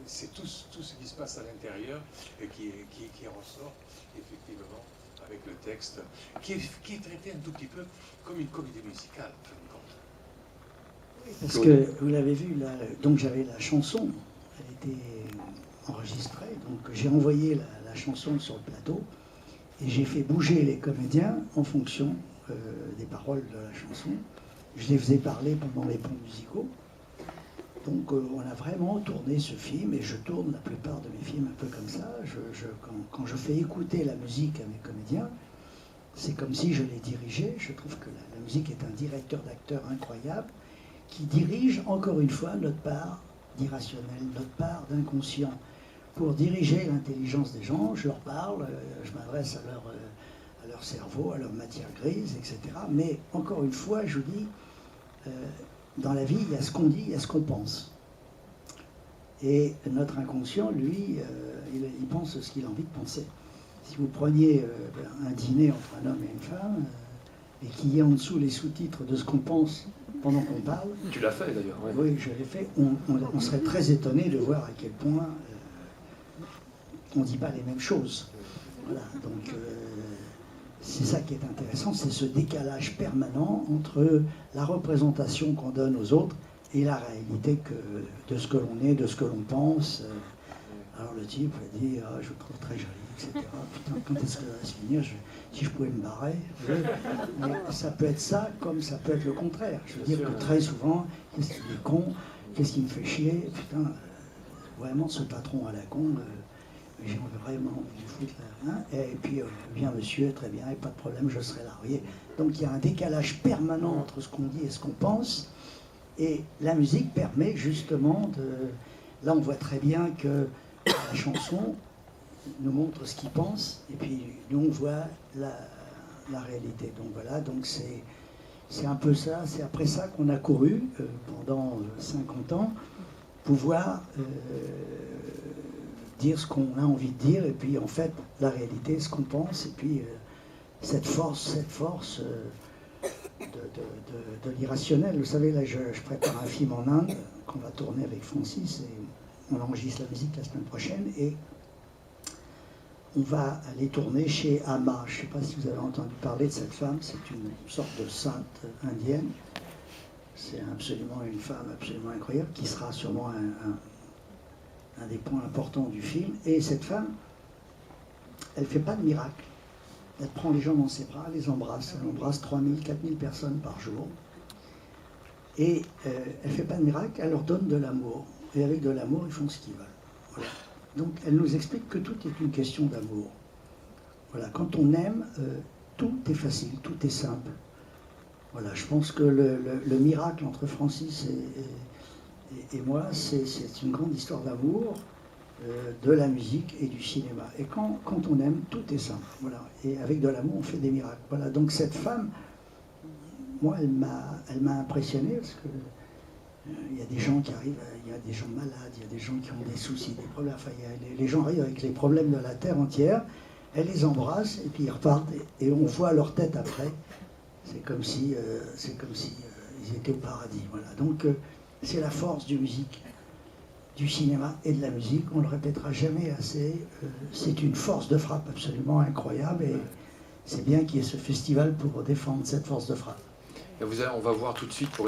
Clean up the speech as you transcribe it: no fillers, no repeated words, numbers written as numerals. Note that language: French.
c'est tout ce qui se passe à l'intérieur et qui ressort effectivement avec le texte, qui est traité un tout petit peu comme une comédie musicale, en fin de compte. Parce que vous l'avez vu, là, donc j'avais la chanson, elle était enregistrée, donc j'ai envoyé la chanson sur le plateau et j'ai fait bouger les comédiens en fonction des paroles de la chanson. Je les faisais parler pendant les ponts musicaux. Donc on a vraiment tourné ce film, et je tourne la plupart de mes films un peu comme ça. Quand je fais écouter la musique à mes comédiens, c'est comme si je les dirigeais. Je trouve que la musique est un directeur d'acteur incroyable qui dirige encore une fois notre part d'irrationnel, notre part d'inconscient. Pour diriger l'intelligence des gens, je leur parle, je m'adresse à leur cerveau, à leur matière grise, etc. Mais encore une fois, je vous dis, dans la vie, il y a ce qu'on dit, il y a ce qu'on pense. Et notre inconscient, lui, il pense ce qu'il a envie de penser. Si vous preniez un dîner entre un homme et une femme, et qu'il y ait en dessous les sous-titres de ce qu'on pense pendant qu'on parle... Tu l'as fait d'ailleurs. Ouais. Oui, je l'ai fait. On serait très étonné de voir à quel point on ne dit pas les mêmes choses. Voilà, donc c'est ça qui est intéressant, c'est ce décalage permanent entre la représentation qu'on donne aux autres et la réalité de ce que l'on est, de ce que l'on pense. Alors le type dit « Ah, je vous trouve très jolie, etc. Putain, quand est-ce que ça va se finir? Si je pouvais me barrer. » Mais ça peut être ça, comme ça peut être le contraire. Je veux dire que très souvent, qu'est-ce qu'il est con, qu'est-ce qui me fait chier, putain, vraiment ce patron à la con, j'ai vraiment envie de foutre là. Hein, et puis, bien monsieur, très bien, et pas de problème, je serai là. Vous voyez. Donc il y a un décalage permanent entre ce qu'on dit et ce qu'on pense. Et la musique permet justement de... Là, on voit très bien que la chanson nous montre ce qu'il pense, et puis nous, on voit la réalité. Donc voilà, donc c'est un peu ça, c'est après ça qu'on a couru pendant 50 ans, pouvoir dire ce qu'on a envie de dire, et puis en fait, la réalité, ce qu'on pense, et puis cette force de l'irrationnel. Vous savez, là, je prépare un film en Inde qu'on va tourner avec Francis, et on enregistre la musique la semaine prochaine, et on va aller tourner chez Amma. Je ne sais pas si vous avez entendu parler de cette femme, c'est une sorte de sainte indienne. C'est absolument une femme absolument incroyable, qui sera sûrement un des points importants du film. Et cette femme, elle ne fait pas de miracle. Elle prend les gens dans ses bras, elle les embrasse. Elle embrasse 3000, 4000 personnes par jour. Et elle ne fait pas de miracle, elle leur donne de l'amour. Et avec de l'amour, ils font ce qu'ils veulent. Voilà. Donc elle nous explique que tout est une question d'amour. Voilà. Quand on aime, tout est facile, tout est simple. Voilà. Je pense que le miracle entre Francis et moi, c'est une grande histoire d'amour, de la musique et du cinéma. Et quand on aime, tout est simple. Voilà. Et avec de l'amour, on fait des miracles. Voilà. Donc cette femme, moi, elle m'a impressionné, parce que il y a des gens qui arrivent, il y a des gens malades, il y a des gens qui ont des soucis, des problèmes. Enfin, les gens arrivent avec les problèmes de la terre entière, elle les embrasse et puis ils repartent, et on voit leur tête après. C'est comme si ils étaient au paradis. Voilà. Donc c'est la force du cinéma et de la musique. On le répétera jamais assez. C'est une force de frappe absolument incroyable, et c'est bien qu'il y ait ce festival pour défendre cette force de frappe. Et on va voir tout de suite pour une